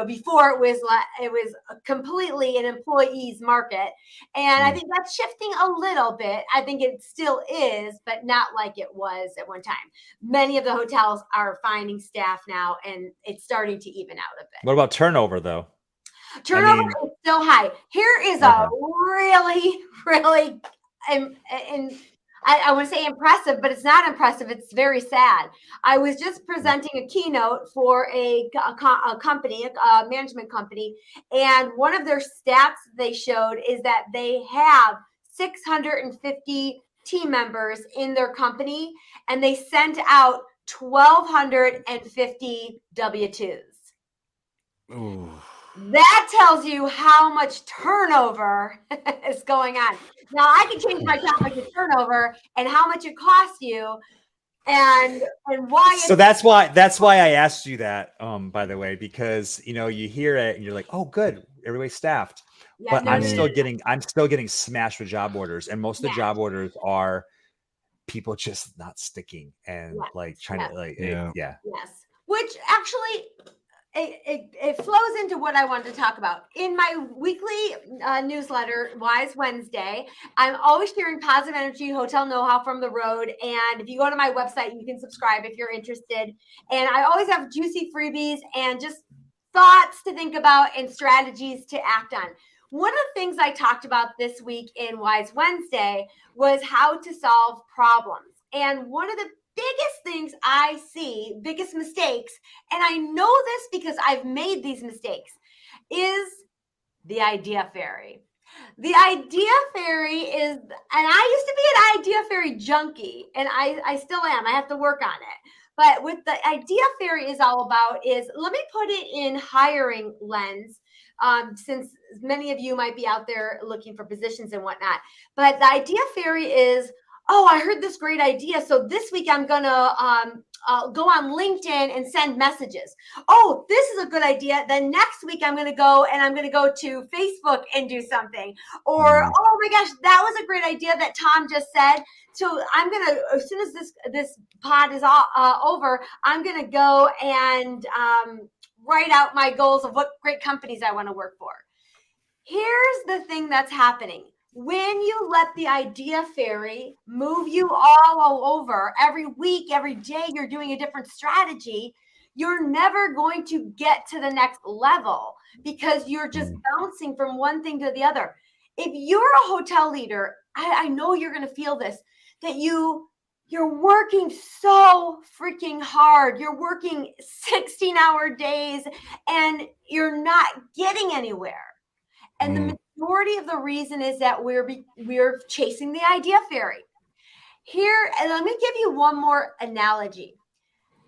before it was completely an employee's market, and I think that's shifting a little bit. I think it still is, but not like it was at one time. Many of the hotels are finding staff now, and it's starting to even out a bit. What about turnover though? Turnover is still high. Here is a really, really, I want to say impressive, but it's not impressive. It's very sad. I was just presenting a keynote for a company, a management company, and one of their stats they showed is that they have 650 team members in their company, and they sent out 1,250 W-2s. Ooh. That tells you how much turnover is going on. Now I can change my topic to turnover and how much it costs you and why. So that's why I asked you that, by the way, because you hear it and you're like, oh, good, everybody's staffed. Yeah, but I'm still getting smashed with job orders, and most of the job orders are people just not sticking and like trying to like yes, which actually it flows into what I wanted to talk about in my weekly newsletter, Wise Wednesday. I'm always sharing positive energy, hotel know-how from the road, and if you go to my website, you can subscribe if you're interested. And I always have juicy freebies and just thoughts to think about and strategies to act on. One of the things I talked about this week in Wise Wednesday was how to solve problems. And one of the biggest things I see, biggest mistakes, and I know this because I've made these mistakes, is the idea fairy. The idea fairy is, and I used to be an idea fairy junkie, and I still am. I have to work on it. But what the idea fairy is all about is, let me put it in hiring lens, since many of you might be out there looking for positions and whatnot. But the idea fairy is, oh, I heard this great idea. So this week I'm going to go on LinkedIn and send messages. Oh, this is a good idea. Then next week I'm going to go to Facebook and do something. Or, oh my gosh, that was a great idea that Tom just said. So I'm going to, as soon as this pod is over, I'm going to go and write out my goals of what great companies I want to work for. Here's the thing that's happening. When you let the idea fairy move you all over, every week, every day, you're doing a different strategy, you're never going to get to the next level because you're just bouncing from one thing to the other. If you're a hotel leader, I know you're going to feel this, that you're working so freaking hard. You're working 16-hour days and you're not getting anywhere. And the majority of the reason is that we're chasing the idea fairy. Here, and let me give you one more analogy.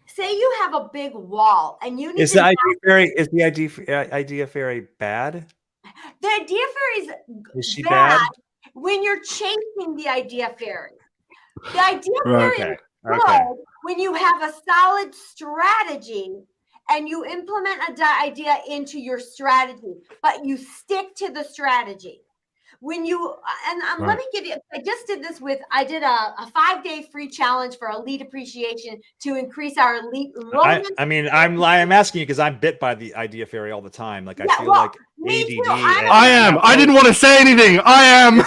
Say you have a big wall and you need is the idea fairy bad? The idea fairy is she bad when you're chasing the idea fairy. The idea fairy is good when you have a solid strategy and you implement an idea into your strategy, but you stick to the strategy. When you, let me give you, I did a 5-day free challenge for elite appreciation to increase our elite enrollment. I'm asking you because I'm bit by the idea fairy all the time. Like, I feel like ADD. I am. I didn't want to say anything. I am.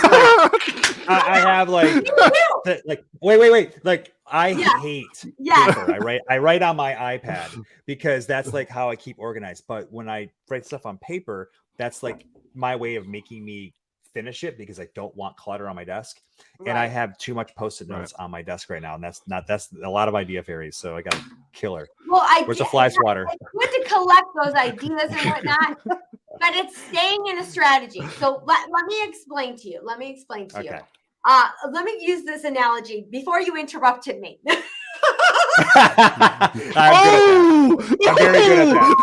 I have wait. Like, I hate paper. I write on my iPad because that's like how I keep organized. But when I write stuff on paper, that's like my way of making me finish it because I don't want clutter on my desk. And I have too much post-it notes on my desk right now. And that's a lot of idea fairies. So I got to kill her. Well, where's the fly swatter? I want to collect those ideas and whatnot, but it's staying in a strategy. So let me explain to you. Let me use this analogy before you interrupted me. I'm very good at that.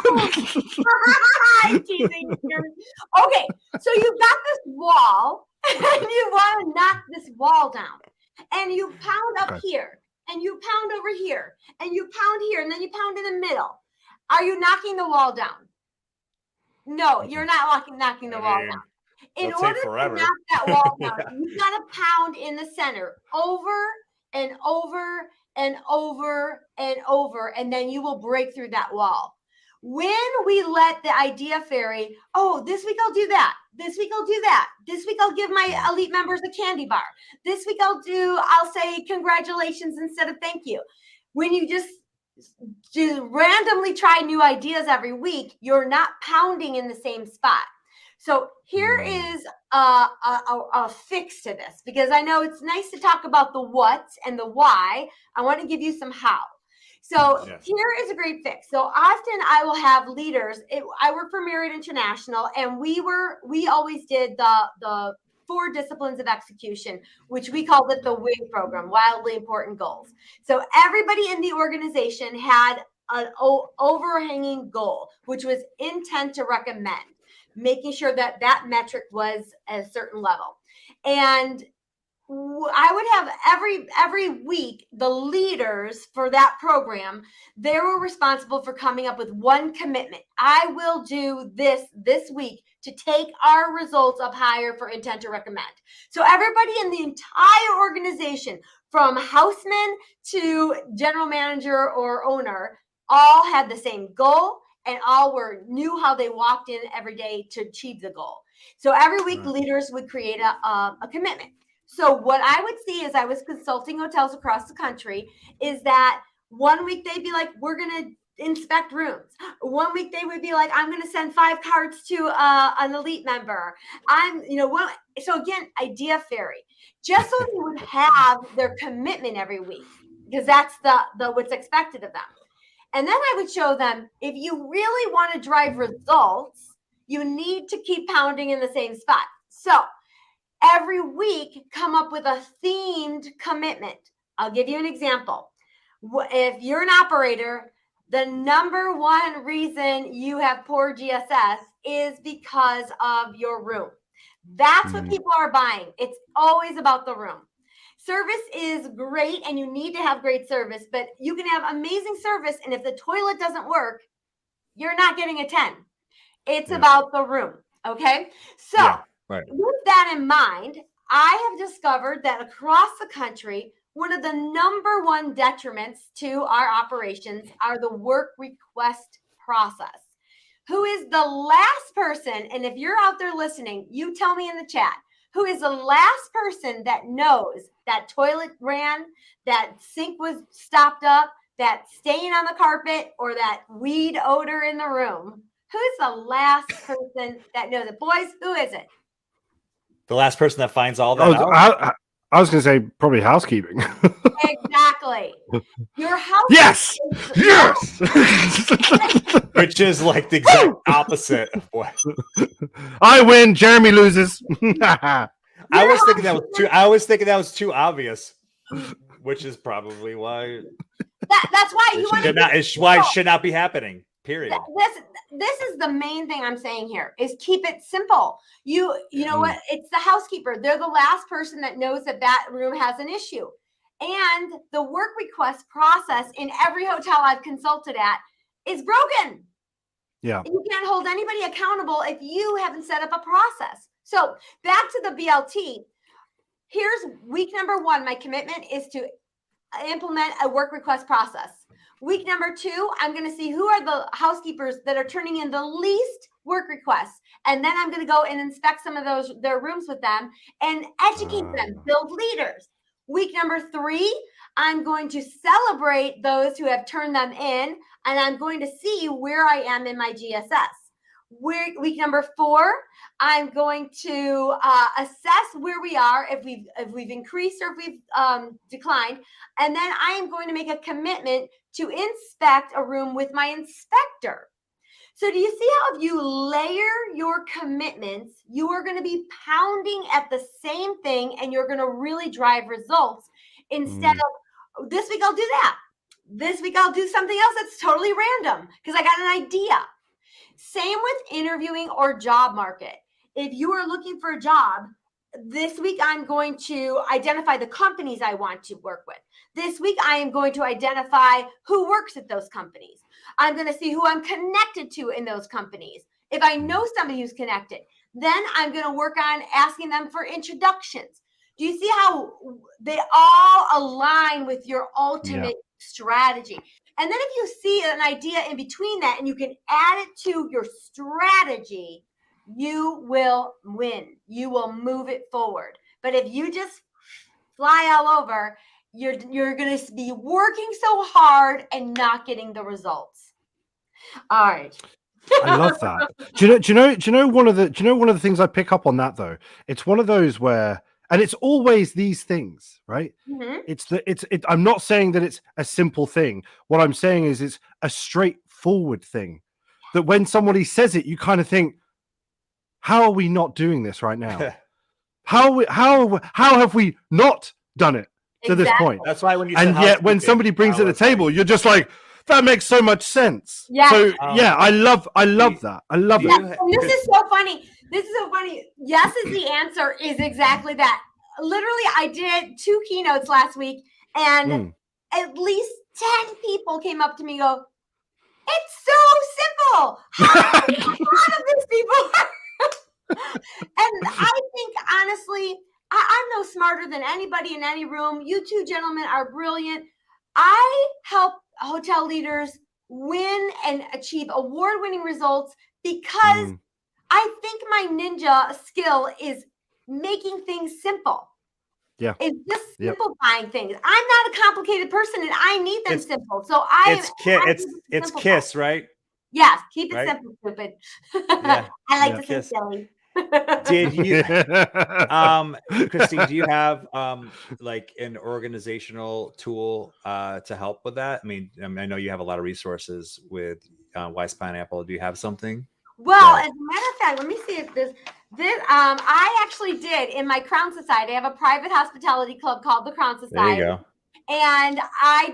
I'm teasing. Okay, so you've got this wall and you want to knock this wall down. And you pound up here, and you pound over here, and you pound here, and then you pound in the middle. Are you knocking the wall down? No, you're not knocking the wall down. In order to knock that wall down, you've got to pound in the center over and over and over and over, and then you will break through that wall. When we let the idea fairy, oh, this week I'll do that. This week I'll do that. This week I'll give my elite members a candy bar. This week I'll say congratulations instead of thank you. When you just randomly try new ideas every week, you're not pounding in the same spot. So here is a fix to this, because I know it's nice to talk about the what and the why. I want to give you some how. So here is a great fix. So often I will have leaders. I work for Marriott International, and we always did the 4 disciplines of execution, which we called it the WIG program, wildly important goals. So everybody in the organization had an overhanging goal, which was intent to recommend, making sure that that metric was at a certain level. And I would have every week, the leaders for that program, they were responsible for coming up with one commitment. I will do this week to take our results up higher for intent to recommend. So everybody in the entire organization, from houseman to general manager or owner, all had the same goal, and all knew how they walked in every day to achieve the goal. So every week, leaders would create a commitment. So what I would see as I was consulting hotels across the country is that one week they'd be like, we're going to inspect rooms. One week they would be like, I'm going to send 5 cards to an elite member. So again, idea fairy, just so they would have their commitment every week, because that's the what's expected of them. And then I would show them, if you really want to drive results, you need to keep pounding in the same spot. So every week, come up with a themed commitment. I'll give you an example. If you're an operator, the number one reason you have poor GSS is because of your room. That's what people are buying. It's always about the room. Service is great, and you need to have great service, but you can have amazing service, and if the toilet doesn't work, you're not getting a 10. It's about the room, okay? So with that in mind, I have discovered that across the country, one of the number one detriments to our operations are the work request process. Who is the last person, and if you're out there listening, you tell me in the chat, who is the last person that knows that toilet ran, that sink was stopped up, that stain on the carpet, or that weed odor in the room? Who's the last person that knows it? Boys, who is it? The last person that finds all that out? I was going to say probably housekeeping. Exactly. Your house. Yes. Which is like the exact opposite of what I win. Jeremy loses. I was thinking that was too obvious, which is probably why. That's why it should not be happening. Period. This is the main thing I'm saying here is keep it simple. You know what? It's the housekeeper. They're the last person that knows that room has an issue. And the work request process in every hotel I've consulted at is broken. Yeah. And you can't hold anybody accountable if you haven't set up a process. So back to the BLT. Here's week number 1. My commitment is to implement a work request process. Week number 2, I'm going to see who are the housekeepers that are turning in the least work requests. And then I'm going to go and inspect some of their rooms with them and educate them, build leaders. Week number 3, I'm going to celebrate those who have turned them in, and I'm going to see where I am in my GSS. Week number 4, I'm going to assess where we are, if we've increased or if we've declined, and then I am going to make a commitment to inspect a room with my inspector. So do you see how if you layer your commitments, you are going to be pounding at the same thing, and you're going to really drive results instead of this week I'll do that. This week I'll do something else that's totally random because I got an idea. Same with interviewing or job market. If you are looking for a job, this week I'm going to identify the companies I want to work with. This week I am going to identify who works at those companies. I'm going to see who I'm connected to in those companies. If I know somebody who's connected, then I'm going to work on asking them for introductions. Do you see how they all align with your ultimate strategy? And then if you see an idea in between that and you can add it to your strategy, you will win. You will move it forward. But if you just fly all over, you're going to be working so hard and not getting the results. All right. I love that. Do you know one of the things I pick up on that though? It's one of those where, and it's always these things, right? Mm-hmm. I'm not saying that it's a simple thing. What I'm saying is it's a straightforward thing that when somebody says it, you kind of think, how are we not doing this right now? How have we not done it to this point? That's why when you and yet when somebody brings it to the table, you're just like, That makes so much sense. Yeah. So I love that. I love it. And this is so funny. Yes is the answer is exactly that. Literally, I did 2 keynotes last week, and at least 10 people came up to me and go, "It's so simple. How do a lot of these people?" And I think, honestly, I'm no smarter than anybody in any room. You two gentlemen are brilliant. I help hotel leaders win and achieve award-winning results because I think my ninja skill is making things simple. Yeah. It's just simplifying things. I'm not a complicated person, and I need them simple. So it's KISS, right? Yes, keep it simple, stupid. Yeah. I like to say silly. Did you Christine, do you have like an organizational tool to help with that? I mean, I know you have a lot of resources with Wise Pineapple. Do you have something? Well, as a matter of fact, let me see if this I actually did in my Crown Society. I have a private hospitality club called the Crown Society. There you go. And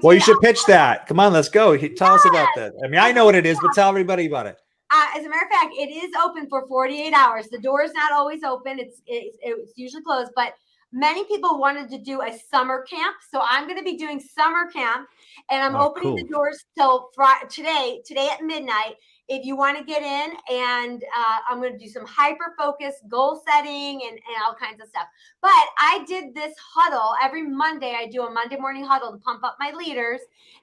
you should pitch that. Come on, let's go. Tell us about that. I mean, I know what it is, but tell everybody about it. As a matter of fact, it is open for 48 hours. The door is not always open. It's usually closed, but many people wanted to do a summer camp. So I'm going to be doing summer camp, and I'm opening the doors till today at midnight. If you want to get in, and I'm going to do some hyper-focused goal setting and all kinds of stuff. But I did this huddle. Every Monday, I do a Monday morning huddle to pump up my leaders.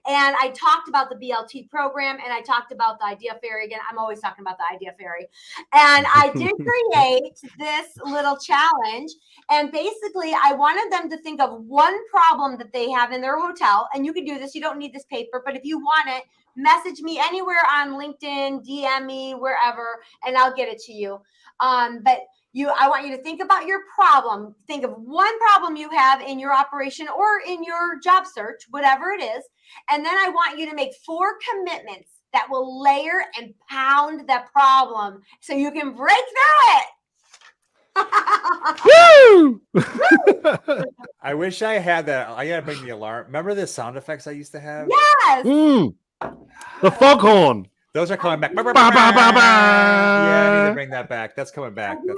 And I talked about the BLT program, and I talked about the Idea Fairy again. I'm always talking about the Idea Fairy. And I did create this little challenge. And basically, I wanted them to think of one problem that they have in their hotel. And you can do this. You don't need this paper. But if you want it, message me anywhere on LinkedIn, DM me, wherever, and I'll get it to you. But I want you to think about your problem. Think of one problem you have in your operation or in your job search, whatever it is. And then I want you to make 4 commitments that will layer and pound that problem so you can break through it. Woo! I wish I had that. I gotta bring the alarm. Remember the sound effects I used to have? Yes. The foghorn. Those are coming back. Ba, ba, ba, ba. Yeah, I need to bring that back. That's coming back. You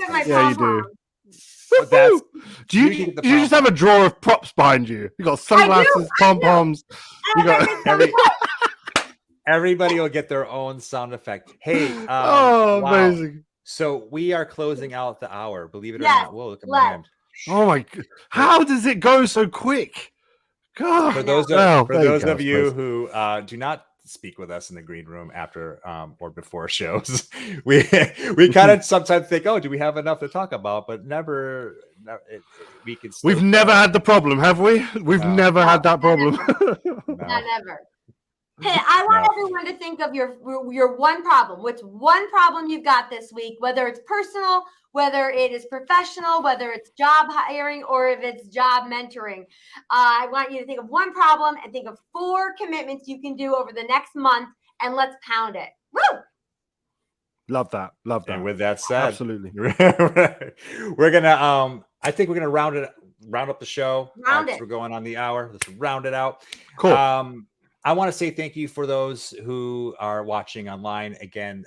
do. Do you just have a drawer of props behind you? You got sunglasses, pom-poms. You got everybody will get their own sound effect. Hey, amazing. So we are closing out the hour. Believe it or not. Whoa, look at my hand. Oh my God. How does it go so quick? God. For those of you who do not speak with us in the green room after or before shows, we kind of sometimes think, oh, do we have enough to talk about? But we've never had the problem, have we? We've never had that problem. Not ever. Hey, I want everyone to think of your one problem. What's one problem you've got this week, whether it's personal, whether it is professional, whether it's job hiring, or if it's job mentoring. I want you to think of one problem and think of 4 commitments you can do over the next month, and let's pound it. Woo! Love that. And with that said, absolutely, we're gonna. I think we're gonna round up the show. We're going on the hour. Let's round it out. Cool. I want to say thank you for those who are watching online. Again,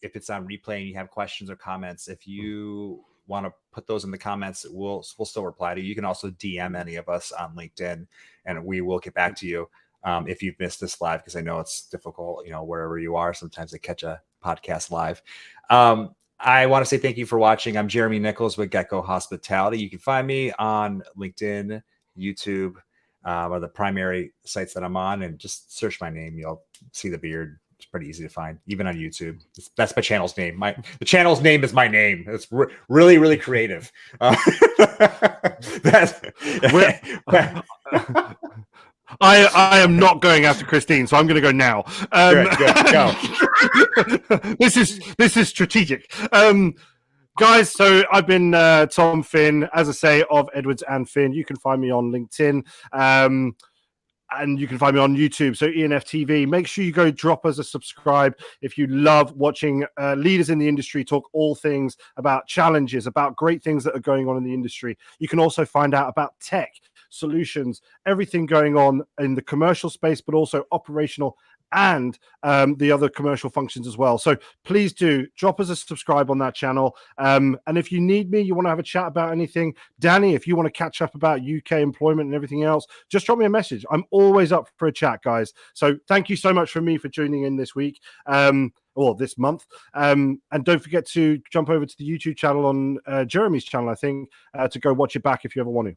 if it's on replay and you have questions or comments, if you want to put those in the comments, we'll still reply to you. You can also DM any of us on LinkedIn, and we will get back to you if you've missed this live, because I know it's difficult, wherever you are. Sometimes they catch a podcast live. I want to say thank you for watching. I'm Jeremy Nichols with Gecko Hospitality. You can find me on LinkedIn, YouTube, are the primary sites that I'm on, and just search my name. You'll see the beard. It's pretty easy to find, even on YouTube. That's my channel's name. The channel's name is my name. It's really, really creative. I am not going after Christine, so I'm going to go now. Good, go. This is strategic. Guys, so I've been Tom Finn, as I say, of Edwards and Finn. You can find me on LinkedIn, and you can find me on YouTube, so ENF TV. Make sure you go drop us a subscribe if you love watching leaders in the industry talk all things about challenges, about great things that are going on in the industry. You can also find out about tech. solutions, everything going on in the commercial space, but also operational and the other commercial functions as well. So please do drop us a subscribe on that channel. And if you need me, you want to have a chat about anything, Danny, if you want to catch up about UK employment and everything else, just drop me a message. I'm always up for a chat, guys. So thank you so much for me for tuning in this week. Or this month. And don't forget to jump over to the YouTube channel on Jeremy's channel, I think, to go watch it back if you ever want to.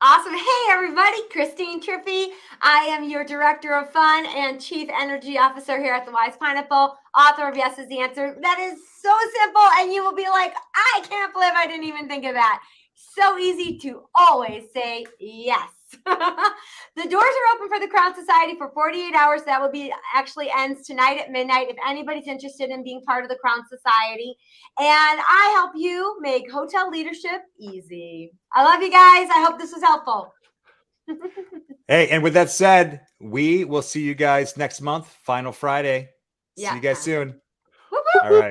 Awesome. Hey, everybody. Christine Trippy. I am your Director of Fun and Chief Energy Officer here at the Wise Pineapple, author of Yes is the Answer. That is so simple, and you will be like, I can't believe I didn't even think of that. So easy to always say yes. The doors are open for the Crown Society for 48 hours. That will be actually ends tonight at midnight if anybody's interested in being part of the Crown Society. And I help you make hotel leadership easy. I love you guys. I hope this was helpful. Hey, and with that said, we will see you guys next month, Final Friday. See you guys soon. Woo-hoo. All right.